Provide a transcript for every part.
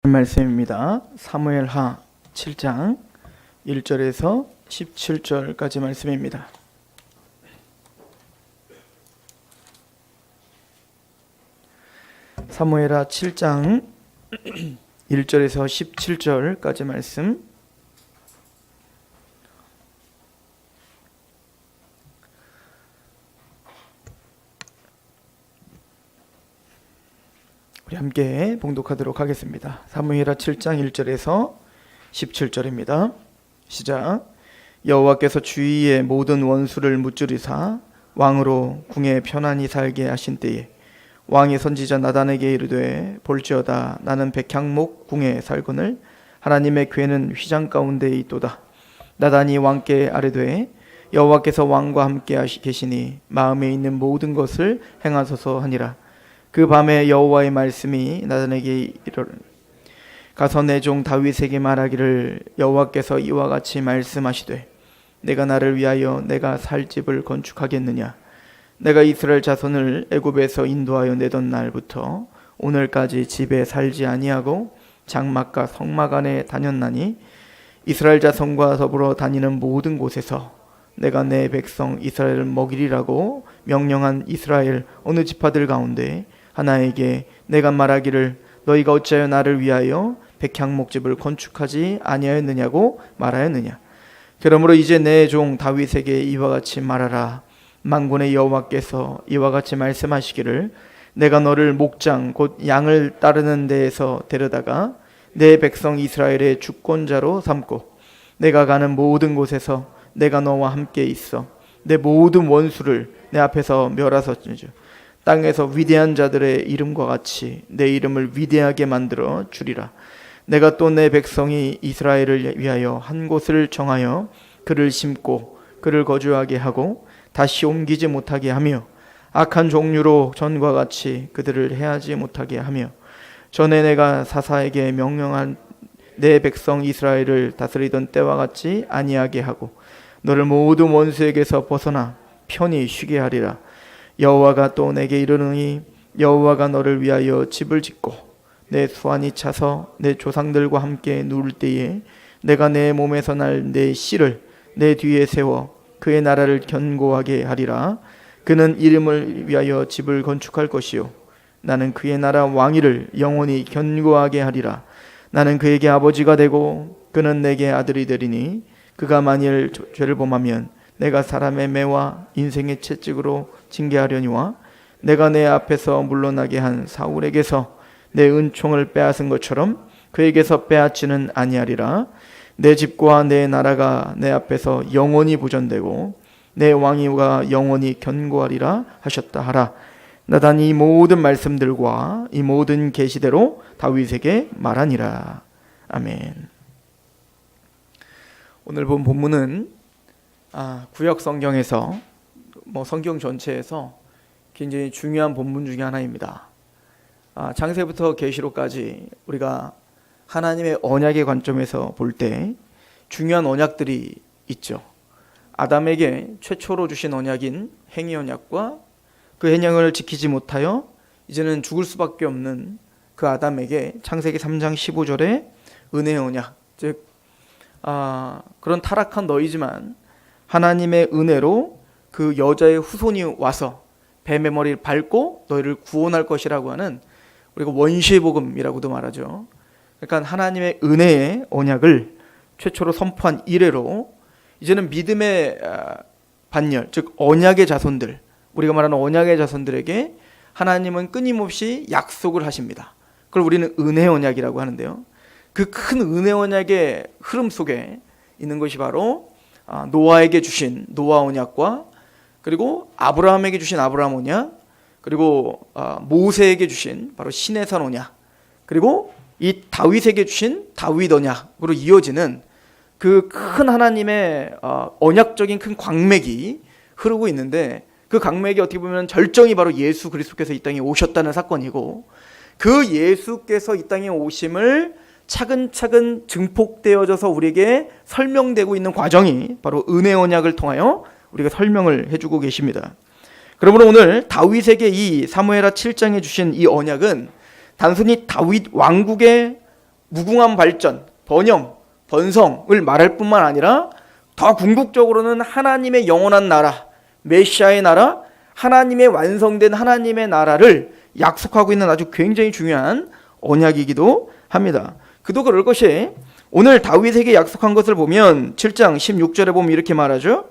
말씀입니다. 사무엘하 7장 1절에서 17절까지 말씀입니다. 사무엘하 7장 1절에서 17절까지 말씀. 우리 함께 봉독하도록 하겠습니다. 사무엘하 7장 1절에서 17절입니다. 시작. 여호와께서 주위의 모든 원수를 무찌르사 왕으로 궁에 편안히 살게 하신 때에 왕의 선지자 나단에게 이르되 볼지어다 나는 백향목 궁에 살거늘 하나님의 궤는 휘장 가운데 있도다. 나단이 왕께 아뢰되 여호와께서 왕과 함께 계시니 마음에 있는 모든 것을 행하소서 하니라. 그 밤에 여호와의 말씀이 나단에게 이르되 가서 내 종 다윗에게 말하기를 여호와께서 이와 같이 말씀하시되 내가 나를 위하여 내가 살 집을 건축하겠느냐. 내가 이스라엘 자손을 애굽에서 인도하여 내던 날부터 오늘까지 집에 살지 아니하고 장막과 성막 안에 다녔나니 이스라엘 자손과 더불어 다니는 모든 곳에서 내가 내 백성 이스라엘을 먹이리라고 명령한 이스라엘 어느 지파들 가운데 하나에게 내가 말하기를 너희가 어찌하여 나를 위하여 백향목집을 건축하지 아니하였느냐고 말하였느냐. 그러므로 이제 내 종 다윗에게 이와 같이 말하라. 만군의 여호와께서 이와 같이 말씀하시기를 내가 너를 목장 곧 양을 따르는 데에서 데려다가 내 백성 이스라엘의 주권자로 삼고 내가 가는 모든 곳에서 내가 너와 함께 있어 내 모든 원수를 내 앞에서 멸하소서. 땅에서 위대한 자들의 이름과 같이 내 이름을 위대하게 만들어 주리라. 내가 또 내 백성이 이스라엘을 위하여 한 곳을 정하여 그를 심고 그를 거주하게 하고 다시 옮기지 못하게 하며 악한 종류로 전과 같이 그들을 해하지 못하게 하며 전에 내가 사사에게 명령한 내 백성 이스라엘을 다스리던 때와 같이 아니하게 하고 너를 모든 원수에게서 벗어나 편히 쉬게 하리라. 여호와가 또 내게 이르노니 여호와가 너를 위하여 집을 짓고 내 수완이 차서 내 조상들과 함께 누울 때에 내가 내 몸에서 날 내 씨를 내 뒤에 세워 그의 나라를 견고하게 하리라. 그는 이름을 위하여 집을 건축할 것이요 나는 그의 나라 왕위를 영원히 견고하게 하리라. 나는 그에게 아버지가 되고 그는 내게 아들이 되리니 그가 만일 죄를 범하면 내가 사람의 매와 인생의 채찍으로 징계하려니와 내가 내 앞에서 물러나게 한 사울에게서 내 은총을 빼앗은 것처럼 그에게서 빼앗지는 아니하리라. 내 집과 내 나라가 내 앞에서 영원히 보존되고 내 왕위가 영원히 견고하리라 하셨다 하라. 나단이 이 모든 말씀들과 이 모든 계시대로 다윗에게 말하니라. 아멘. 오늘 본 본문은 구약 성경에서 성경 전체에서 굉장히 중요한 본문 중에 하나입니다. 창세부터 계시록까지 우리가 하나님의 언약의 관점에서 볼 때 중요한 언약들이 있죠. 아담에게 최초로 주신 언약인 행위 언약과 그 행령을 지키지 못하여 이제는 죽을 수밖에 없는 그 아담에게 창세기 3장 15절에 은혜의 언약, 즉 그런 타락한 너희지만 하나님의 은혜로 그 여자의 후손이 와서 뱀의 머리를 밟고 너희를 구원할 것이라고 하는 우리가 원시의 복음이라고도 말하죠. 그러니까 하나님의 은혜의 언약을 최초로 선포한 이래로 이제는 믿음의 반열, 즉 언약의 자손들, 우리가 말하는 언약의 자손들에게 하나님은 끊임없이 약속을 하십니다. 그걸 우리는 은혜 언약이라고 하는데요. 그 큰 은혜 언약의 흐름 속에 있는 것이 바로 노아에게 주신 노아 언약과 그리고 아브라함에게 주신 아브라함 언약, 그리고 모세에게 주신 바로 시내산 언약, 그리고 이 다윗에게 주신 다윗 언약으로 이어지는 그 큰 하나님의 언약적인 큰 광맥이 흐르고 있는데 그 광맥이 어떻게 보면 절정이 바로 예수 그리스도께서 이 땅에 오셨다는 사건이고 그 예수께서 이 땅에 오심을 차근차근 증폭되어져서 우리에게 설명되고 있는 과정이 바로 은혜 언약을 통하여 우리가 설명을 해주고 계십니다. 그러므로 오늘 다윗에게 이 사무엘하 7장에 주신 이 언약은 단순히 다윗 왕국의 무궁한 발전, 번영, 번성을 말할 뿐만 아니라 더 궁극적으로는 하나님의 영원한 나라, 메시아의 나라, 하나님의 완성된 하나님의 나라를 약속하고 있는 아주 굉장히 중요한 언약이기도 합니다. 그도 그럴 것이 오늘 다윗에게 약속한 것을 보면 7장 16절에 보면 이렇게 말하죠.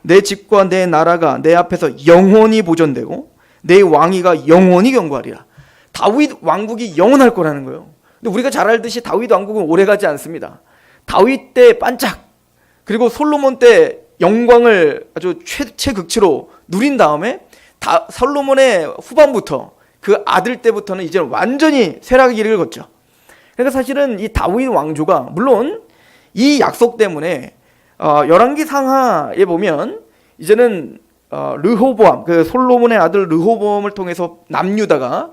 내 집과 내 나라가 내 앞에서 영원히 보존되고 내 왕위가 영원히 경고하리라. 다윗 왕국이 영원할 거라는 거예요. 근데 우리가 잘 알듯이 다윗 왕국은 오래가지 않습니다. 다윗 때 반짝, 그리고 솔로몬 때 영광을 아주 최극치로 누린 다음에 솔로몬의 후반부터 그 아들 때부터는 이제 완전히 쇠락의 길을 걷죠. 그러니까 사실은 이 다윗 왕조가 물론 이 약속 때문에 열왕기 상하에 보면 이제는 르호보암, 그 솔로몬의 아들 르호보암을 통해서 남유다가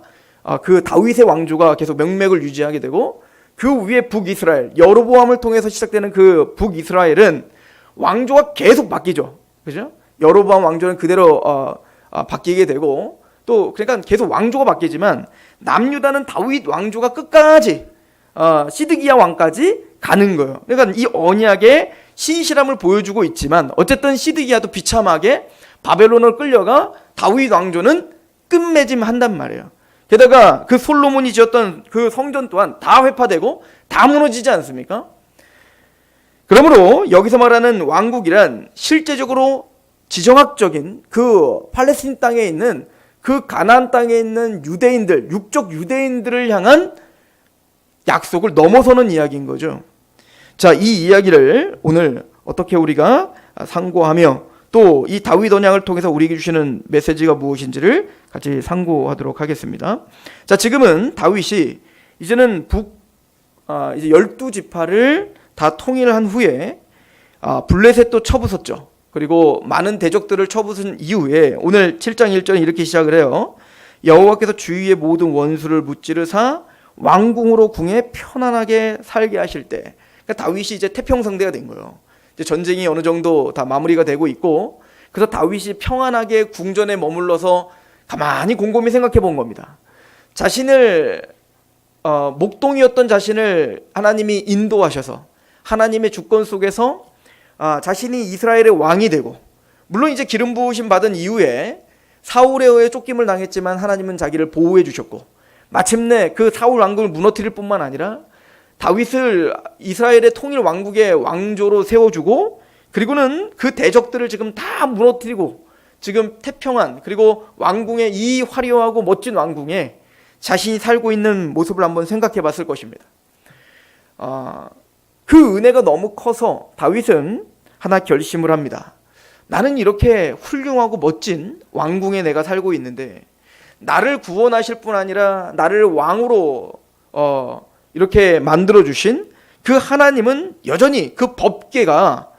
그 다윗의 왕조가 계속 명맥을 유지하게 되고, 그 위에 북이스라엘 여로보암을 통해서 시작되는 그 북이스라엘은 왕조가 계속 바뀌죠. 그죠? 여로보암 왕조는 그대로 바뀌게 되고, 또 그러니까 계속 왕조가 바뀌지만 남유다는 다윗 왕조가 끝까지 시드기야 왕까지 가는 거예요. 그러니까 이 언약의 신실함을 보여주고 있지만 어쨌든 시드기야도 비참하게 바벨론을 끌려가 다윗 왕조는 끝맺음한단 말이에요. 게다가 그 솔로몬이 지었던 그 성전 또한 다 회파되고 다 무너지지 않습니까? 그러므로 여기서 말하는 왕국이란 실제적으로 지정학적인 그 팔레스틴 땅에 있는 그 가나안 땅에 있는 유대인들, 육적 유대인들을 향한 약속을 넘어서는 이야기인 거죠. 자, 이 이야기를 오늘 어떻게 우리가 상고하며 또 이 다윗 언약을 통해서 우리에게 주시는 메시지가 무엇인지를 같이 상고하도록 하겠습니다. 자, 지금은 다윗이 이제는 이제 12지파를 다 통일한 후에 블레셋도 쳐부쉈죠. 그리고 많은 대적들을 쳐부순 이후에 오늘 7장 1절은 이렇게 시작을 해요. 여호와께서 주위의 모든 원수를 무찌르사 왕궁으로 궁에 편안하게 살게 하실 때, 그러니까 다윗이 이제 태평성대가 된 거예요. 이제 전쟁이 어느 정도 다 마무리가 되고 있고, 그래서 다윗이 평안하게 궁전에 머물러서 가만히 곰곰이 생각해 본 겁니다. 자신을 목동이었던 자신을 하나님이 인도하셔서 하나님의 주권 속에서 자신이 이스라엘의 왕이 되고, 물론 이제 기름 부으심 받은 이후에 사울에 의해 쫓김을 당했지만 하나님은 자기를 보호해 주셨고, 마침내 그 사울 왕국을 무너뜨릴 뿐만 아니라 다윗을 이스라엘의 통일 왕국의 왕조로 세워주고, 그리고는 그 대적들을 지금 다 무너뜨리고 지금 태평한, 그리고 왕궁의 이 화려하고 멋진 왕궁에 자신이 살고 있는 모습을 한번 생각해 봤을 것입니다. 그 은혜가 너무 커서 다윗은 하나 결심을 합니다. 나는 이렇게 훌륭하고 멋진 왕궁에 내가 살고 있는데 나를 구원하실 뿐 아니라 나를 왕으로 이렇게 만들어주신 그 하나님은 여전히 그 법궤가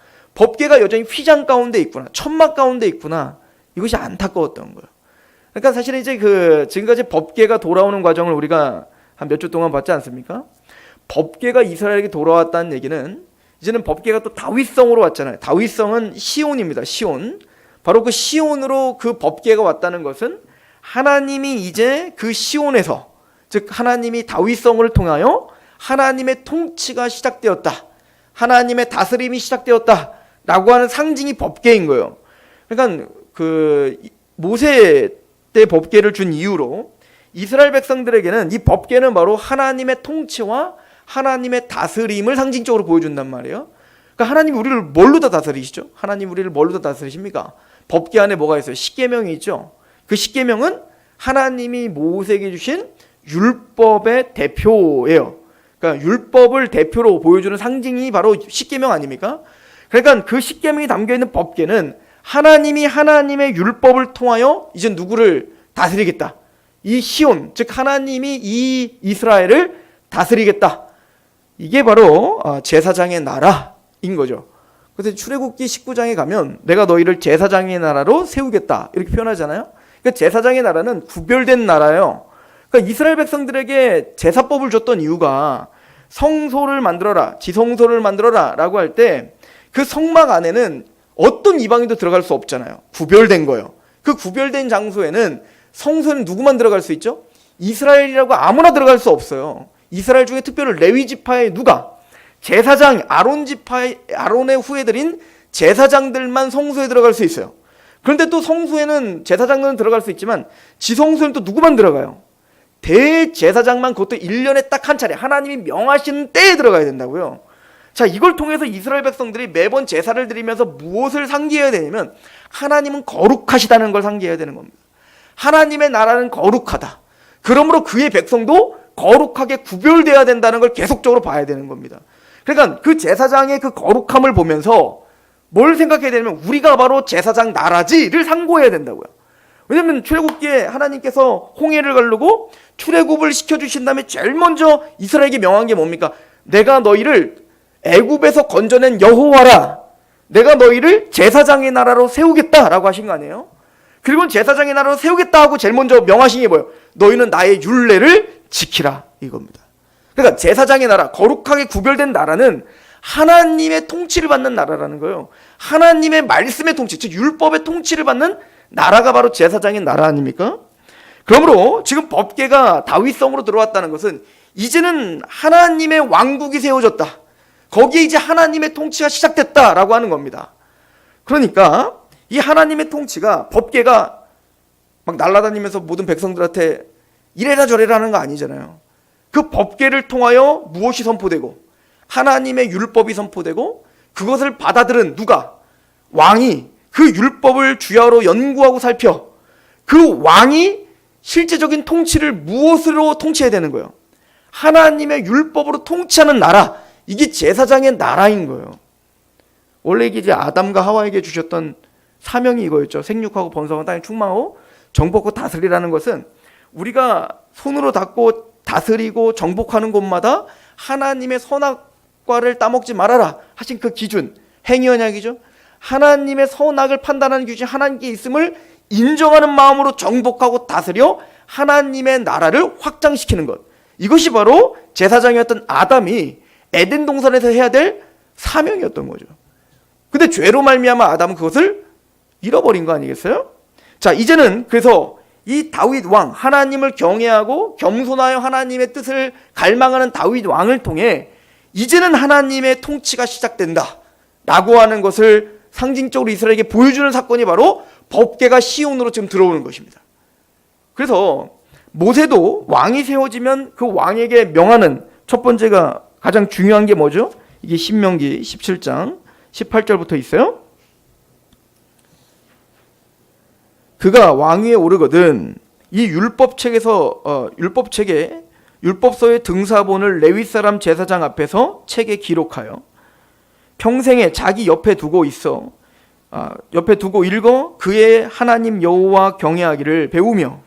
여전히 휘장 가운데 있구나, 천막 가운데 있구나. 이것이 안타까웠던 거예요. 그러니까 사실은 이제 지금까지 법궤가 돌아오는 과정을 우리가 한 몇 주 동안 봤지 않습니까? 법궤가 이스라엘에게 돌아왔다는 얘기는 이제는 법궤가 또 다윗성으로 왔잖아요. 다윗성은 시온입니다. 시온. 바로 그 시온으로 그 법궤가 왔다는 것은 하나님이 이제 그 시온에서, 즉 하나님이 다윗성을 통하여 하나님의 통치가 시작되었다, 하나님의 다스림이 시작되었다 라고 하는 상징이 법궤인 거예요. 그러니까 그 모세 때 법궤를 준 이유로 이스라엘 백성들에게는 이 법궤는 바로 하나님의 통치와 하나님의 다스림을 상징적으로 보여준단 말이에요. 그러니까 하나님이 우리를 뭘로 다 다스리시죠? 하나님 우리를 뭘로 다 다스리십니까? 법궤 안에 뭐가 있어요? 십계명이 있죠. 그 십계명은 하나님이 모세에게 주신 율법의 대표예요. 그러니까 율법을 대표로 보여주는 상징이 바로 십계명 아닙니까? 그러니까 그 십계명이 담겨있는 법궤는 하나님이 하나님의 율법을 통하여 이제 누구를 다스리겠다, 이 시온, 즉 하나님이 이 이스라엘을 다스리겠다, 이게 바로 제사장의 나라인 거죠. 그래서 출애굽기 19장에 가면 내가 너희를 제사장의 나라로 세우겠다 이렇게 표현하잖아요. 그러니까 제사장의 나라는 구별된 나라예요. 그러니까 이스라엘 백성들에게 제사법을 줬던 이유가 성소를 만들어라, 지성소를 만들어라 라고 할 때 그 성막 안에는 어떤 이방인도 들어갈 수 없잖아요. 구별된 거예요. 그 구별된 장소에는 성소에는 누구만 들어갈 수 있죠? 이스라엘이라고 아무나 들어갈 수 없어요. 이스라엘 중에 특별히 레위 지파의 누가 제사장 아론의 후예들인 제사장들만 성소에 들어갈 수 있어요. 그런데 또 성소에는 제사장들은 들어갈 수 있지만 지성소에는 또 누구만 들어가요? 대제사장만, 그것도 1년에 딱 한 차례 하나님이 명하시는 때에 들어가야 된다고요. 자, 이걸 통해서 이스라엘 백성들이 매번 제사를 드리면서 무엇을 상기해야 되냐면 하나님은 거룩하시다는 걸 상기해야 되는 겁니다. 하나님의 나라는 거룩하다. 그러므로 그의 백성도 거룩하게 구별되어야 된다는 걸 계속적으로 봐야 되는 겁니다. 그러니까 그 제사장의 그 거룩함을 보면서 뭘 생각해야 되냐면 우리가 바로 제사장 나라지를 상고해야 된다고요. 왜냐하면 출애굽기에 하나님께서 홍해를 가르고 출애굽을 시켜주신 다음에 제일 먼저 이스라엘에게 명한 게 뭡니까? 내가 너희를 애굽에서 건져낸 여호와라. 내가 너희를 제사장의 나라로 세우겠다라고 하신 거 아니에요? 그리고 제사장의 나라로 세우겠다 하고 제일 먼저 명하신 게 뭐예요? 너희는 나의 율례를 지키라, 이겁니다. 그러니까 제사장의 나라, 거룩하게 구별된 나라는 하나님의 통치를 받는 나라라는 거예요. 하나님의 말씀의 통치, 즉 율법의 통치를 받는 나라가 바로 제사장의 나라 아닙니까? 그러므로 지금 법궤가 다윗성으로 들어왔다는 것은 이제는 하나님의 왕국이 세워졌다. 거기에 이제 하나님의 통치가 시작됐다라고 하는 겁니다. 그러니까 이 하나님의 통치가, 법궤가 막 날아다니면서 모든 백성들한테 이래라 저래라 하는 거 아니잖아요. 그 법궤를 통하여 무엇이 선포되고 하나님의 율법이 선포되고 그것을 받아들은 누가? 왕이 그 율법을 주야로 연구하고 살펴 그 왕이 실제적인 통치를 무엇으로 통치해야 되는 거예요? 하나님의 율법으로 통치하는 나라, 이게 제사장의 나라인 거예요. 원래 이게 이제 아담과 하와에게 주셨던 사명이 이거였죠. 생육하고 번성하고 땅에 충만하고 정복하고 다스리라는 것은 우리가 손으로 닦고 다스리고 정복하는 곳마다 하나님의 선악과를 따먹지 말아라 하신 그 기준, 행위언약이죠. 하나님의 선악을 판단하는 기준이 하나님께 있음을 인정하는 마음으로 정복하고 다스려 하나님의 나라를 확장시키는 것, 이것이 바로 제사장이었던 아담이 에덴 동산에서 해야 될 사명이었던 거죠. 근데 죄로 말미암아 아담은 그것을 잃어버린 거 아니겠어요? 자, 이제는 그래서 이 다윗 왕, 하나님을 경외하고 겸손하여 하나님의 뜻을 갈망하는 다윗 왕을 통해 이제는 하나님의 통치가 시작된다 라고 하는 것을 상징적으로 이스라엘에게 보여주는 사건이 바로 법궤가 시온으로 지금 들어오는 것입니다. 그래서 모세도 왕이 세워지면 그 왕에게 명하는 첫 번째가 가장 중요한 게 뭐죠? 이게 신명기 17장 18절부터 있어요. 그가 왕위에 오르거든 이 율법서의 등사본을 레위 사람 제사장 앞에서 책에 기록하여 평생에 자기 옆에 두고 읽어 그의 하나님 여호와 경외하기를 배우며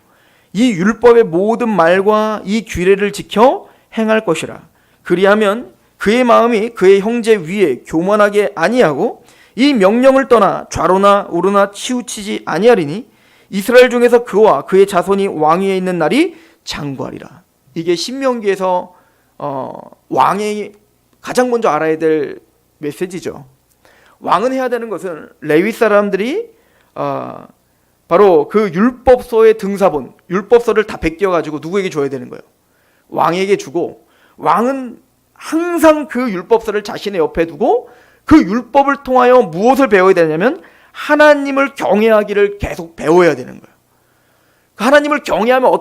이 율법의 모든 말과 이 규례를 지켜 행할 것이라. 그리하면 그의 마음이 그의 형제 위에 교만하게 아니하고 이 명령을 떠나 좌로나 우로나 치우치지 아니하리니 이스라엘 중에서 그와 그의 자손이 왕위에 있는 날이 장구하리라. 이게 신명기에서 왕이 가장 먼저 알아야 될 메시지죠. 왕은 해야 되는 것은 레위 사람들이 바로 그 율법서의 등사본, 율법서를 다 베껴가지고 누구에게 줘야 되는 거예요? 왕에게 주고, 왕은 항상 그 율법서를 자신의 옆에 두고 그 율법을 통하여 무엇을 배워야 되냐면 하나님을 경외하기를 계속 배워야 되는 거예요. 하나님을 경외하면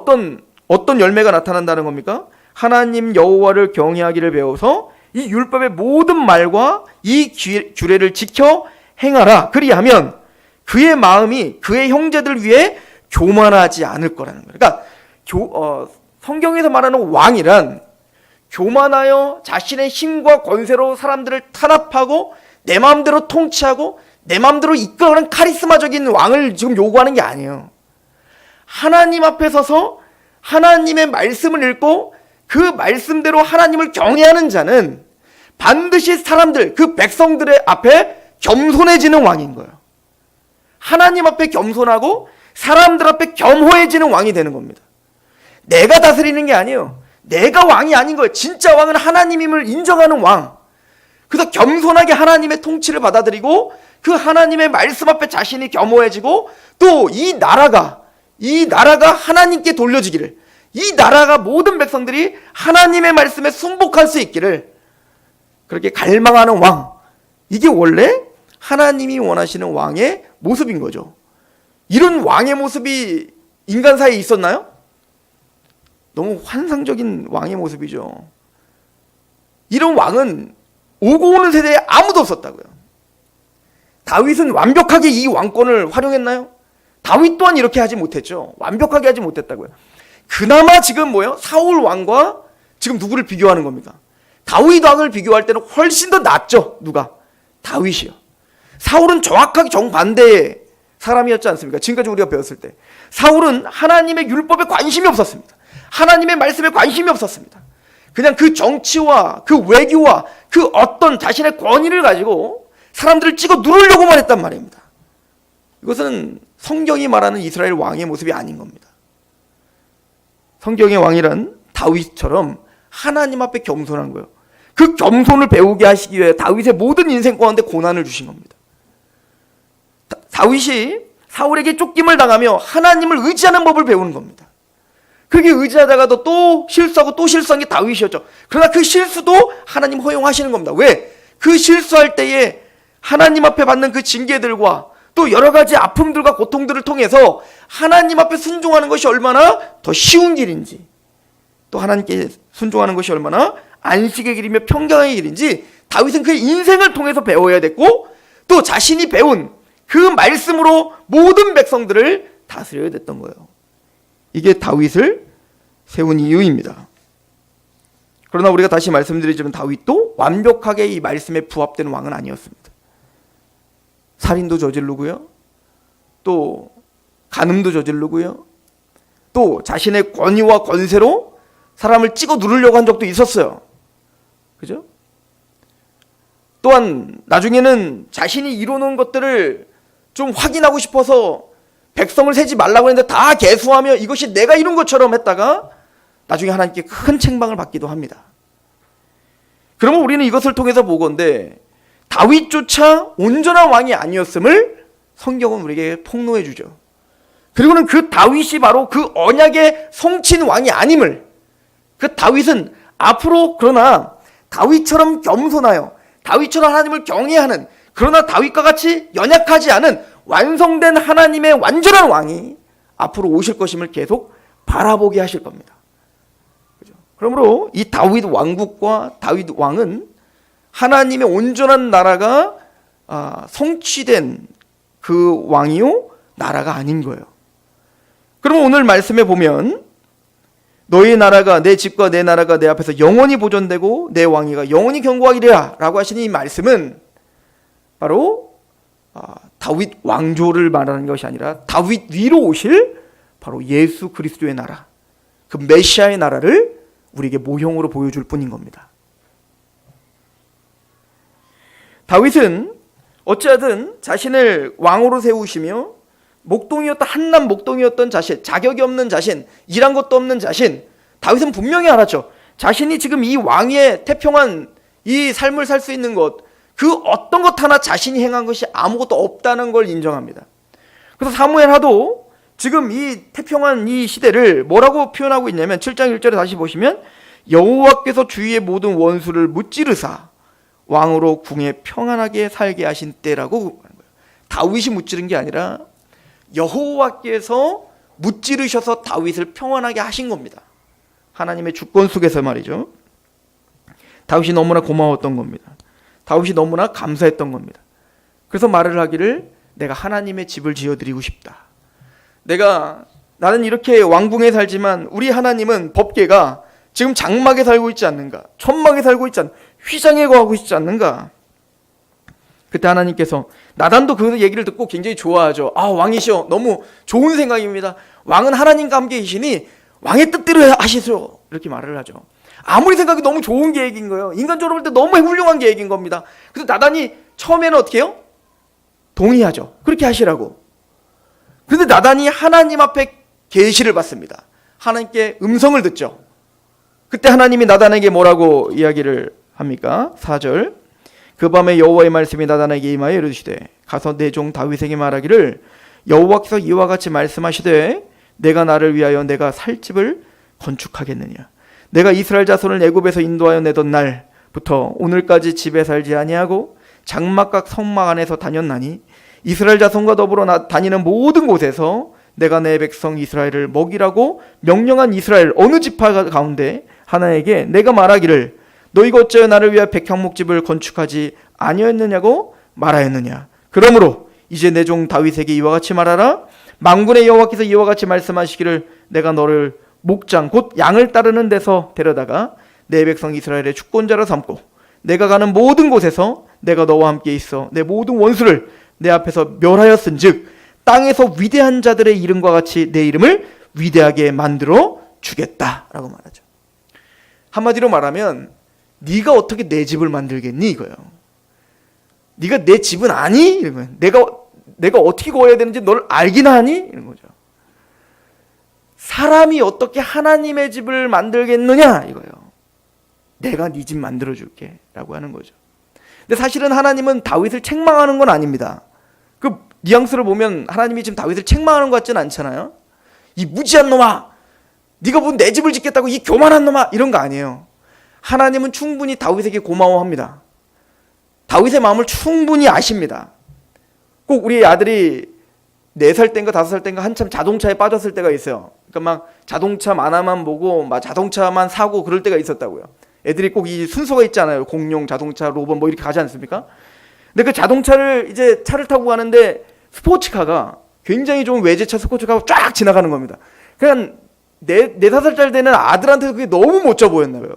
어떤 열매가 나타난다는 겁니까? 하나님 여호와를 경외하기를 배워서 이 율법의 모든 말과 이 규례를 지켜 행하라. 그리하면 그의 마음이 그의 형제들 위해 교만하지 않을 거라는 거예요. 그러니까 성경에서 말하는 왕이란 교만하여 자신의 힘과 권세로 사람들을 탄압하고 내 마음대로 통치하고 내 마음대로 이끌어가는 카리스마적인 왕을 지금 요구하는 게 아니에요. 하나님 앞에 서서 하나님의 말씀을 읽고 그 말씀대로 하나님을 경외하는 자는 반드시 사람들, 그 백성들의 앞에 겸손해지는 왕인 거예요. 하나님 앞에 겸손하고 사람들 앞에 겸허해지는 왕이 되는 겁니다. 내가 다스리는 게 아니에요. 내가 왕이 아닌 거예요. 진짜 왕은 하나님임을 인정하는 왕. 그래서 겸손하게 하나님의 통치를 받아들이고 그 하나님의 말씀 앞에 자신이 겸허해지고 또 이 나라가 하나님께 돌려지기를, 이 나라가 모든 백성들이 하나님의 말씀에 순복할 수 있기를 그렇게 갈망하는 왕, 이게 원래 하나님이 원하시는 왕의 모습인 거죠. 이런 왕의 모습이 인간 사이에 있었나요? 너무 환상적인 왕의 모습이죠. 이런 왕은 오고 오는 세대에 아무도 없었다고요. 다윗은 완벽하게 이 왕권을 활용했나요? 다윗 또한 이렇게 하지 못했죠. 완벽하게 하지 못했다고요. 그나마 지금 뭐예요? 사울 왕과 지금 누구를 비교하는 겁니까? 다윗 왕을 비교할 때는 훨씬 더 낫죠. 누가? 다윗이요. 사울은 정확하게 정반대의 사람이었지 않습니까? 지금까지 우리가 배웠을 때 사울은 하나님의 율법에 관심이 없었습니다. 하나님의 말씀에 관심이 없었습니다. 그냥 그 정치와 그 외교와 그 어떤 자신의 권위를 가지고 사람들을 찍어 누르려고만 했단 말입니다. 이것은 성경이 말하는 이스라엘 왕의 모습이 아닌 겁니다. 성경의 왕이란 다윗처럼 하나님 앞에 겸손한 거예요. 그 겸손을 배우게 하시기 위해 다윗의 모든 인생 가운데 고난을 주신 겁니다. 다윗이 사울에게 쫓김을 당하며 하나님을 의지하는 법을 배우는 겁니다. 그렇게 의지하다가도 또 실수하고 또 실수한 게 다윗이었죠. 그러나 그 실수도 하나님 허용하시는 겁니다. 왜? 그 실수할 때에 하나님 앞에 받는 그 징계들과 또 여러 가지 아픔들과 고통들을 통해서 하나님 앞에 순종하는 것이 얼마나 더 쉬운 길인지, 또 하나님께 순종하는 것이 얼마나 안식의 길이며 평강의 길인지 다윗은 그의 인생을 통해서 배워야 됐고, 또 자신이 배운 그 말씀으로 모든 백성들을 다스려야 됐던 거예요. 이게 다윗을 세운 이유입니다. 그러나 우리가 다시 말씀드리자면 다윗도 완벽하게 이 말씀에 부합되는 왕은 아니었습니다. 살인도 저지르고요, 또 간음도 저지르고요, 또 자신의 권위와 권세로 사람을 찍어 누르려고 한 적도 있었어요. 그죠? 또한 나중에는 자신이 이루는 것들을 좀 확인하고 싶어서 백성을 세지 말라고 했는데 다 개수하며 이것이 내가 이룬 것처럼 했다가 나중에 하나님께 큰 책망을 받기도 합니다. 그러면 우리는 이것을 통해서 보건대 다윗조차 온전한 왕이 아니었음을 성경은 우리에게 폭로해 주죠. 그리고는 그 다윗이 바로 그 언약의 성친 왕이 아님을, 그 다윗은 앞으로 그러나 다윗처럼 겸손하여 다윗처럼 하나님을 경외하는, 그러나 다윗과 같이 연약하지 않은 완성된 하나님의 완전한 왕이 앞으로 오실 것임을 계속 바라보게 하실 겁니다. 그죠? 그러므로 이 다윗 왕국과 다윗 왕은 하나님의 온전한 나라가 성취된 그 왕이요, 나라가 아닌 거예요. 그럼 오늘 말씀에 보면 너희 나라가, 내 집과 내 나라가 내 앞에서 영원히 보존되고 내 왕위가 영원히 견고하리라 라고 하시는 이 말씀은 바로 다윗 왕조를 말하는 것이 아니라 다윗 위로 오실 바로 예수 그리스도의 나라, 그 메시아의 나라를 우리에게 모형으로 보여줄 뿐인 겁니다. 다윗은 어찌하든 자신을 왕으로 세우시며 목동이었던, 한남 목동이었던 자신, 자격이 없는 자신, 일한 것도 없는 자신, 다윗은 분명히 알았죠. 자신이 지금 이 왕의 태평한 이 삶을 살 수 있는 것, 그 어떤 것 하나 자신이 행한 것이 아무것도 없다는 걸 인정합니다. 그래서 사무엘하도 지금 이 태평한 이 시대를 뭐라고 표현하고 있냐면 7장 1절에 다시 보시면 여호와께서 주위의 모든 원수를 무찌르사 왕으로 궁에 평안하게 살게 하신 때라고 하는 거예요. 다윗이 무찌른 게 아니라 여호와께서 무찌르셔서 다윗을 평안하게 하신 겁니다. 하나님의 주권 속에서 말이죠. 다윗이 너무나 고마웠던 겁니다. 다윗이 너무나 감사했던 겁니다. 그래서 말을 하기를 내가 하나님의 집을 지어드리고 싶다. 나는 이렇게 왕궁에 살지만 우리 하나님은 법궤가 지금 장막에 살고 있지 않는가, 천막에 살고 있지 않는가, 휘장에 거하고 있지 않는가. 그때 하나님께서, 나단도 그 얘기를 듣고 굉장히 좋아하죠. 왕이시여, 너무 좋은 생각입니다. 왕은 하나님과 함께 계시니 왕의 뜻대로 하시소, 이렇게 말을 하죠. 아무리 생각이 너무 좋은 계획인 거예요. 인간적으로 볼 때 너무 훌륭한 계획인 겁니다. 그래서 나단이 처음에는 어떻게 해요? 동의하죠. 그렇게 하시라고. 그런데 나단이 하나님 앞에 계시를 받습니다. 하나님께 음성을 듣죠. 그때 하나님이 나단에게 뭐라고 이야기를 합니까? 4절. 그 밤에 여호와의 말씀이 나단에게 임하여 이르시되 가서 내 종 다윗에게 말하기를 여호와께서 이와 같이 말씀하시되 내가 나를 위하여 내가 살 집을 건축하겠느냐. 내가 이스라엘 자손을 애굽에서 인도하여 내던 날부터 오늘까지 집에 살지 아니하고 장막과 성막 안에서 다녔나니 이스라엘 자손과 더불어 다니는 모든 곳에서 내가 내 백성 이스라엘을 먹이라고 명령한 이스라엘 어느 지파 가운데 하나에게 내가 말하기를 너희가 어찌하여 나를 위하여 백향목집을 건축하지 아니었느냐고 말하였느냐. 그러므로 이제 내 종 다윗에게 이와 같이 말하라. 만군의 여호와께서 이와 같이 말씀하시기를 내가 너를 목장 곧 양을 따르는 데서 데려다가 내 백성 이스라엘의 주권자로 삼고 내가 가는 모든 곳에서 내가 너와 함께 있어 내 모든 원수를 내 앞에서 멸하였은즉 땅에서 위대한 자들의 이름과 같이 내 이름을 위대하게 만들어 주겠다라고 말하죠. 한마디로 말하면 네가 어떻게 내 집을 만들겠니 이거예요. 네가 내 집은 아니? 이러면 내가 어떻게 구워야 되는지 널 알기나 하니? 이런 거죠. 사람이 어떻게 하나님의 집을 만들겠느냐 이거예요. 내가 네 집 만들어 줄게 라고 하는 거죠. 근데 사실은 하나님은 다윗을 책망하는 건 아닙니다. 그 뉘앙스를 보면 하나님이 지금 다윗을 책망하는 것 같지는 않잖아요. 이 무지한 놈아, 네가 뭐 내 집을 짓겠다고 이 교만한 놈아, 이런 거 아니에요. 하나님은 충분히 다윗에게 고마워합니다. 다윗의 마음을 충분히 아십니다. 꼭 우리 아들이 4살 땐가 5살 땐가 한참 자동차에 빠졌을 때가 있어요. 그러니까 막 자동차 만화만 보고 막 자동차만 사고 그럴 때가 있었다고요. 애들이 꼭 이 순서가 있잖아요. 공룡, 자동차, 로봇 뭐 이렇게 가지 않습니까? 근데 그 자동차를 이제 차를 타고 가는데 스포츠카가 굉장히 좋은 외제차 스포츠카가 쫙 지나가는 겁니다. 그냥 4-5살짜리 되는 아들한테 그게 너무 멋져 보였나 봐요.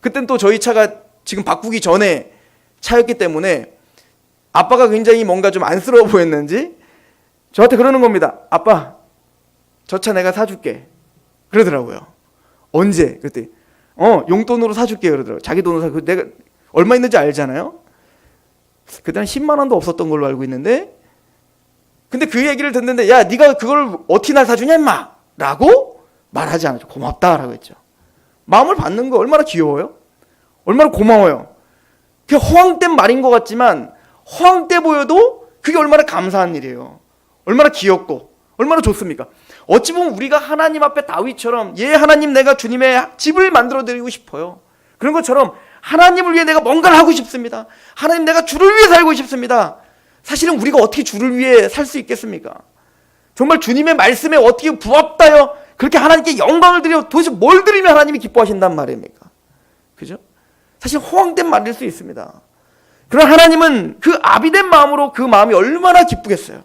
그땐 또 저희 차가 지금 바꾸기 전에 차였기 때문에 아빠가 굉장히 뭔가 좀 안쓰러워 보였는지 저한테 그러는 겁니다. 아빠, 저 차 내가 사줄게. 그러더라고요. 언제? 그때 용돈으로 사줄게 그러더라고요. 자기 돈으로 사고 내가 얼마 있는지 알잖아요. 그때는 10만 원도 없었던 걸로 알고 있는데 근데 그 얘기를 듣는데 야 네가 그걸 어떻게 날 사주냐 임마 라고 말하지 않았죠. 고맙다라고 했죠. 마음을 받는 거 얼마나 귀여워요? 얼마나 고마워요. 그게 허황된 말인 것 같지만 허황돼 보여도 그게 얼마나 감사한 일이에요. 얼마나 귀엽고 얼마나 좋습니까? 어찌 보면 우리가 하나님 앞에 다윗처럼 예 하나님 내가 주님의 집을 만들어 드리고 싶어요. 그런 것처럼 하나님을 위해 내가 뭔가를 하고 싶습니다. 하나님 내가 주를 위해 살고 싶습니다. 사실은 우리가 어떻게 주를 위해 살 수 있겠습니까? 정말 주님의 말씀에 어떻게 부합다여 그렇게 하나님께 영광을 드려 도대체 뭘 드리면 하나님이 기뻐하신단 말입니까? 그죠? 사실 허황된 말일 수 있습니다. 그러나 하나님은 그 아비된 마음으로 그 마음이 얼마나 기쁘겠어요.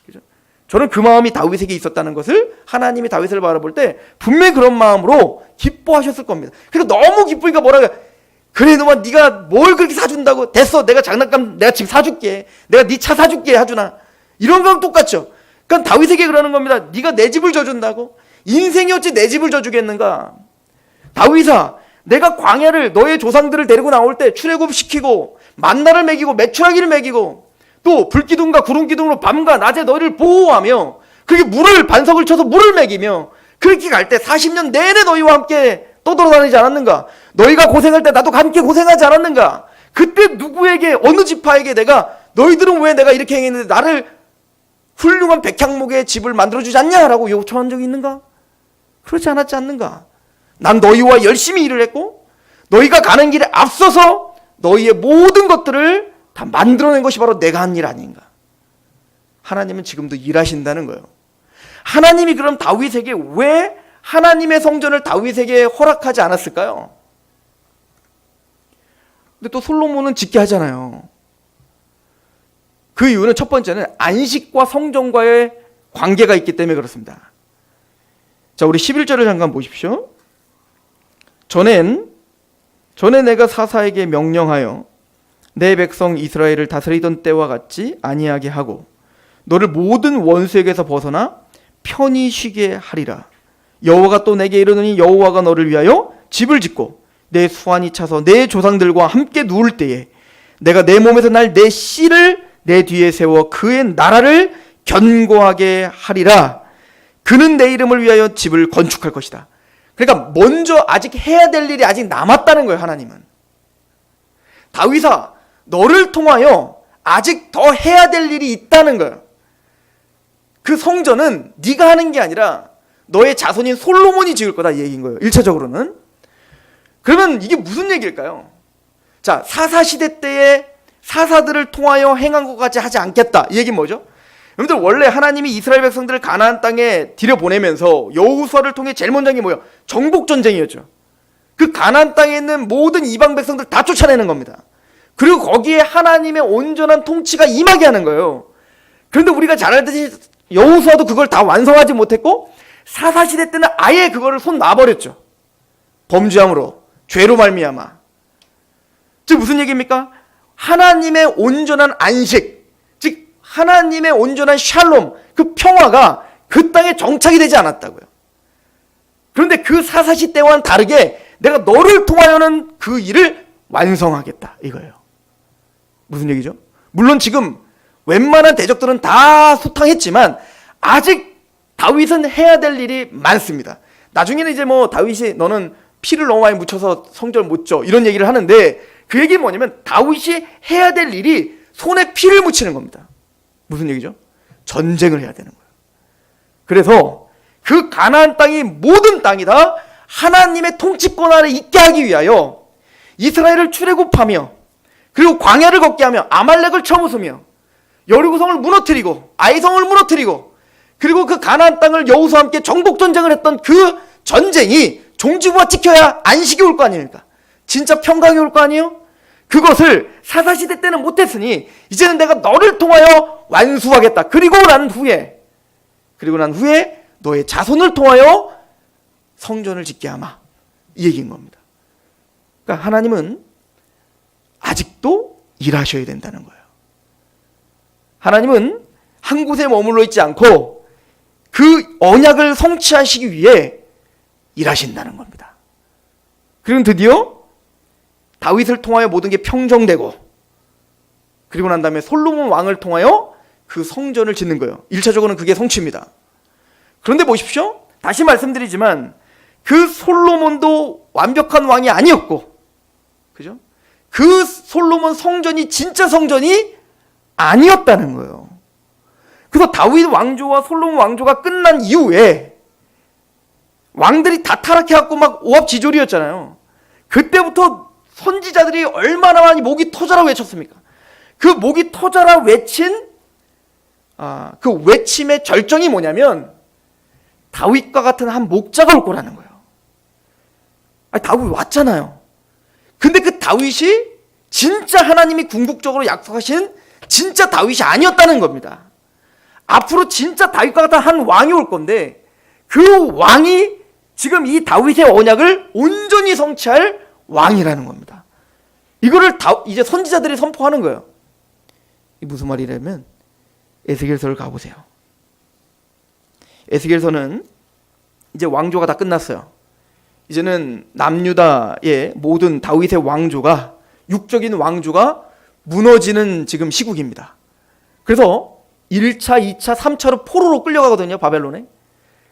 그죠? 저는 그 마음이 다윗에게 있었다는 것을 하나님이 다윗을 바라볼 때 분명히 그런 마음으로 기뻐하셨을 겁니다. 그리고 너무 기쁘니까 뭐라 그래? 그래 너마 네가 뭘 그렇게 사준다고? 됐어 내가 장난감 내가 집 사줄게. 내가 네 차 사줄게 하주나. 이런 거랑 똑같죠. 그러니까 다윗에게 그러는 겁니다. 네가 내 집을 져준다고? 인생이 어찌 내 집을 져주겠는가? 다윗아 내가 광야를 너의 조상들을 데리고 나올 때 출애굽시키고 만나를 먹이고 메추라기를 먹이고 또 불기둥과 구름기둥으로 밤과 낮에 너희를 보호하며 그렇게 물을 반석을 쳐서 물을 먹이며 그렇게 갈 때 40년 내내 너희와 함께 떠돌아다니지 않았는가? 너희가 고생할 때 나도 함께 고생하지 않았는가? 그때 누구에게 어느 지파에게 내가 너희들은 왜 내가 이렇게 행했는데 나를 훌륭한 백향목의 집을 만들어주지 않냐라고 요청한 적이 있는가? 그렇지 않았지 않는가? 난 너희와 열심히 일을 했고 너희가 가는 길에 앞서서 너희의 모든 것들을 다 만들어낸 것이 바로 내가 한 일 아닌가? 하나님은 지금도 일하신다는 거예요. 하나님이 그럼 다윗에게 왜 하나님의 성전을 다윗에게 허락하지 않았을까요? 근데 또 솔로몬은 짓게 하잖아요. 그 이유는 첫 번째는 안식과 성전과의 관계가 있기 때문에 그렇습니다. 자, 우리 11절을 잠깐 보십시오. 전에 내가 사사에게 명령하여 내 백성 이스라엘을 다스리던 때와 같이 아니하게 하고 너를 모든 원수에게서 벗어나 편히 쉬게 하리라. 여호와가 또 내게 이르노니 여호와가 너를 위하여 집을 짓고 내 수완이 차서 내 조상들과 함께 누울 때에 내가 내 몸에서 날 내 씨를 내 뒤에 세워 그의 나라를 견고하게 하리라. 그는 내 이름을 위하여 집을 건축할 것이다. 그러니까 먼저 아직 해야 될 일이 아직 남았다는 거예요. 하나님은 다윗아 너를 통하여 아직 더 해야 될 일이 있다는 거예요. 그 성전은 네가 하는 게 아니라 너의 자손인 솔로몬이 지을 거다 이 얘기인 거예요. 1차적으로는. 그러면 이게 무슨 얘기일까요? 자, 사사시대 때에 사사들을 통하여 행한 것 같이 하지 않겠다 이 얘기는 뭐죠? 여러분들 원래 하나님이 이스라엘 백성들을 가나안 땅에 들여보내면서 여호수아를 통해 제일 먼저 한 게 뭐예요? 정복전쟁이었죠. 그 가나안 땅에 있는 모든 이방 백성들 다 쫓아내는 겁니다. 그리고 거기에 하나님의 온전한 통치가 임하게 하는 거예요. 그런데 우리가 잘 알듯이 여호수아도 그걸 다 완성하지 못했고 사사시대 때는 아예 그거를 손 놔버렸죠. 범죄함으로, 죄로 말미암아. 즉 무슨 얘기입니까? 하나님의 온전한 안식, 즉 하나님의 온전한 샬롬, 그 평화가 그 땅에 정착이 되지 않았다고요. 그런데 그 사사시 때와는 다르게 내가 너를 통하여는 그 일을 완성하겠다 이거예요. 무슨 얘기죠? 물론 지금 웬만한 대적들은 다 소탕했지만 아직 다윗은 해야 될 일이 많습니다. 나중에는 이제 뭐 다윗이 너는 피를 너무 많이 묻혀서 성전 못 져 이런 얘기를 하는데 그 얘기는 뭐냐면 다윗이 해야 될 일이 손에 피를 묻히는 겁니다. 무슨 얘기죠? 전쟁을 해야 되는 거예요. 그래서 그 가나안 땅이 모든 땅이 다 하나님의 통치권 아래 있게 하기 위하여 이스라엘을 출애굽하며 그리고 광야를 걷게 하며 아말렉을 쳐부수며 여리고성을 무너뜨리고 아이성을 무너뜨리고 그리고 그 가나안 땅을 여호수아와 함께 정복전쟁을 했던 그 전쟁이 종지부가 찍혀야 안식이 올 거 아닙니까? 진짜 평강이 올 거 아니에요? 그것을 사사시대 때는 못했으니 이제는 내가 너를 통하여 완수하겠다. 그리고 난 후에 너의 자손을 통하여 성전을 짓게 하마. 이 얘기인 겁니다. 그러니까 하나님은 아직도 일하셔야 된다는 거예요. 하나님은 한 곳에 머물러 있지 않고 그 언약을 성취하시기 위해 일하신다는 겁니다. 그리고 드디어 다윗을 통하여 모든 게 평정되고 그리고 난 다음에 솔로몬 왕을 통하여 그 성전을 짓는 거예요. 1차적으로는 그게 성취입니다. 그런데 보십시오. 다시 말씀드리지만 그 솔로몬도 완벽한 왕이 아니었고 그죠? 그 솔로몬 성전이 진짜 성전이 아니었다는 거예요. 그래서 다윗 왕조와 솔로몬 왕조가 끝난 이후에 왕들이 다 타락해갖고 막 오합지졸이었잖아요. 그때부터 선지자들이 얼마나 많이 목이 터져라 외쳤습니까? 그 목이 터져라 외친 그 외침의 절정이 뭐냐면 다윗과 같은 한 목자가 올 거라는 거예요. 아니, 다윗 왔잖아요. 근데 그 다윗이 진짜 하나님이 궁극적으로 약속하신 진짜 다윗이 아니었다는 겁니다. 앞으로 진짜 다윗과 같은 한 왕이 올 건데 그 왕이 지금 이 다윗의 언약을 온전히 성취할 왕이라는 겁니다. 이거를 이제 선지자들이 선포하는 거예요. 이게 무슨 말이냐면 에스겔서를 가보세요. 에스겔서는 이제 왕조가 다 끝났어요. 이제는 남유다의 모든 다윗의 왕조가 육적인 왕조가 무너지는 지금 시국입니다. 그래서 1차, 2차, 3차로 포로로 끌려가거든요. 바벨론에.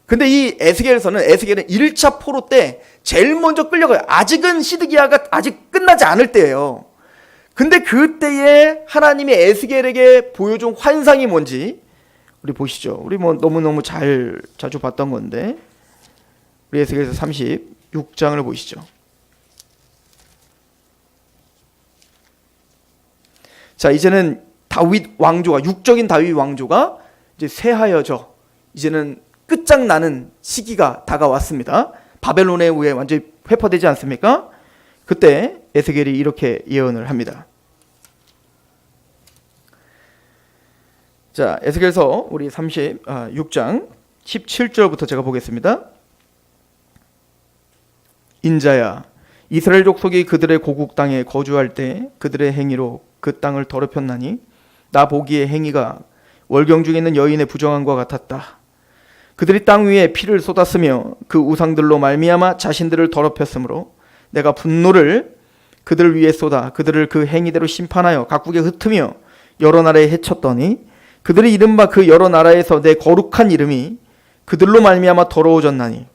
근데 이 에스겔은 1차 포로 때 제일 먼저 끌려가요. 아직은 시드기야가 아직 끝나지 않을 때예요. 근데 그때에 하나님이 에스겔에게 보여준 환상이 뭔지 우리 보시죠. 우리 뭐 너무너무 자주 봤던 건데 우리 에스겔서 36장을 보시죠. 자, 이제는 다윗 왕조가 육적인 다윗 왕조가 이제 쇠하여져 이제는 끝장나는 시기가 다가왔습니다. 바벨론에 의해 완전히 회파되지 않습니까? 그때 에스겔이 이렇게 예언을 합니다. 자, 에스겔서 우리 36장 17절부터 제가 보겠습니다. 인자야, 이스라엘 족속이 그들의 고국 땅에 거주할 때 그들의 행위로 그 땅을 더럽혔나니 나 보기에 행위가 월경 중에 있는 여인의 부정함과 같았다. 그들이 땅 위에 피를 쏟았으며 그 우상들로 말미암아 자신들을 더럽혔으므로 내가 분노를 그들 위에 쏟아 그들을 그 행위대로 심판하여 각국에 흩으며 여러 나라에 해쳤더니 그들이 이른바 그 여러 나라에서 내 거룩한 이름이 그들로 말미암아 더러워졌나니